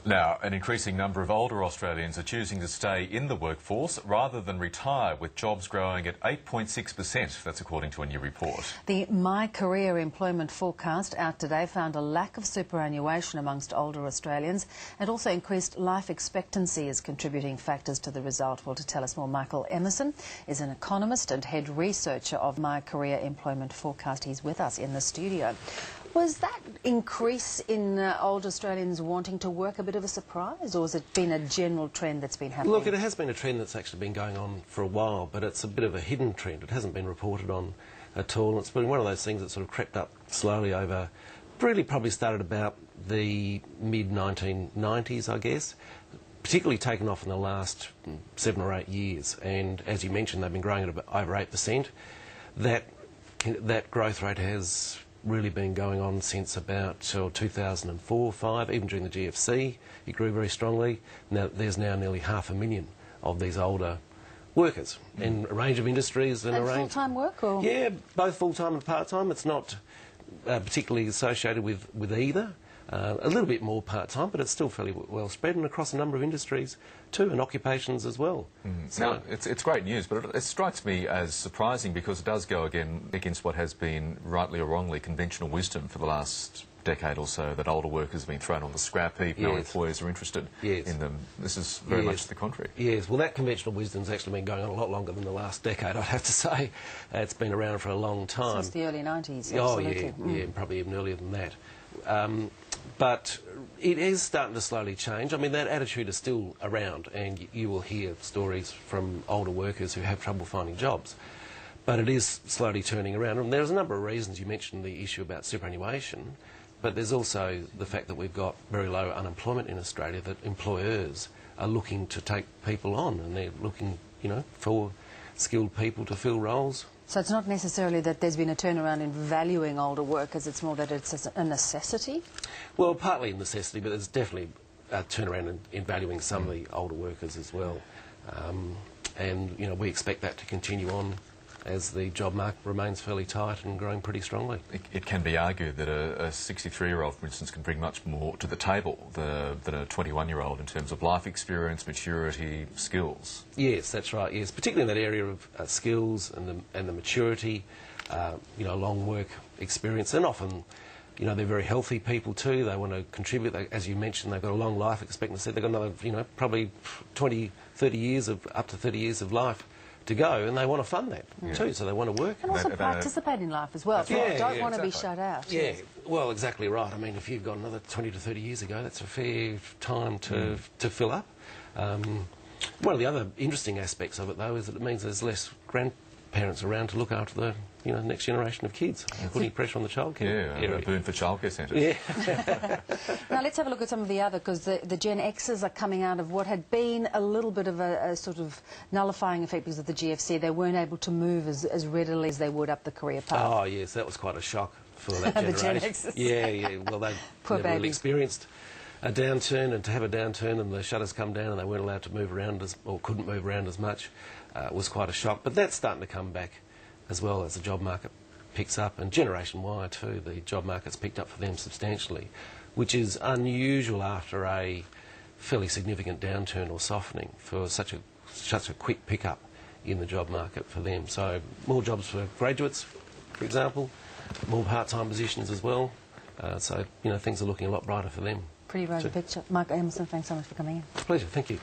Now, an increasing number of older Australians are choosing to stay in the workforce rather than retire, with jobs growing at 8.6%. That's according to a new report. The MyCareer Employment Forecast out today found a lack of superannuation amongst older Australians and also increased life expectancy as contributing factors to the result. Well, to tell us more, Emerson is an economist and head researcher of MyCareer Employment Forecast. He's with us in the studio. Was that increase in older Australians wanting to work a bit of a surprise, or has it been a general trend that's been happening? Look, it has been a trend that's actually been going on for a while, but it's a bit of a hidden trend. It hasn't been reported on at all. It's been one of those things that sort of crept up slowly over, really probably started about the mid-1990s, I guess, particularly taken off in the last 7 or 8 years. And as you mentioned, they've been growing at about over 8%. That growth rate has really been going on since about 2004-05, even during the GFC. It grew very strongly. Now there's now nearly 500,000 of these older workers in a range of industries and full-time work, or? Yeah, both full-time and part-time. It's not particularly associated with either. A little bit more part-time, but it's still fairly well spread and across a number of industries too, and occupations as well. So it's great news, but it strikes me as surprising because it does go again against what has been, rightly or wrongly, conventional wisdom for the last decade or so, that older workers have been thrown on the scrap heap. No employers are interested in them. This is very much the contrary. Yes, well, that conventional wisdom's actually been going on a lot longer than the last decade, I'd have to say. It's been around for a long time. Since the early 90s, oh, absolutely. yeah, probably even earlier than that. But it is starting to slowly change. I mean, that attitude is still around, and you will hear stories from older workers who have trouble finding jobs. But it is slowly turning around. And there's a number of reasons. You mentioned the issue about superannuation, but there's also the fact that we've got very low unemployment in Australia, that employers are looking to take people on, and they're looking, you know, for skilled people to fill roles. So it's not necessarily that there's been a turnaround in valuing older workers, it's more that it's a necessity? Well, partly a necessity, but there's definitely a turnaround in valuing some of the older workers as well. And, you know, we expect that to continue on as the job market remains fairly tight and growing pretty strongly. It can be argued that a 63-year-old, for instance, can bring much more to the table than a 21-year-old in terms of life experience, maturity, skills. Yes, that's right, yes, particularly in that area of skills and the maturity, you know, long work experience. And often, you know, they're very healthy people too. They want to contribute. As you mentioned, they've got a long life expectancy. They've got another, you know, probably 20, 30 years up to 30 years of life to go, and they want to fund that too, so they want to work. And also participate in life as well. They don't want to be shut out. Yeah, well, exactly right. I mean, if you've got another 20 to 30 years ago, that's a fair time to fill up. One of the other interesting aspects of it, though, is that it means there's less grandparents around to look after the next generation of kids, putting pressure on the childcare area. A boon for childcare centres. Yeah. Now let's have a look at some of the other, because the Gen Xs are coming out of what had been a little bit of a sort of nullifying effect because of the GFC. They weren't able to move as readily as they would up the career path. Oh yes, that was quite a shock for that generation. The Gen Xs. Yeah, well they never really experienced a downturn, and to have a downturn and the shutters come down and they weren't allowed to move around or couldn't move around as much was quite a shock. But that's starting to come back as well as the job market picks up, and Generation Y too, the job market's picked up for them substantially, which is unusual after a fairly significant downturn or softening for such a quick pickup in the job market for them. So more jobs for graduates, for example, more part-time positions as well. So, you know, things are looking a lot brighter for them. Pretty rosy picture. Emerson, thanks so much for coming in. It's a pleasure, thank you.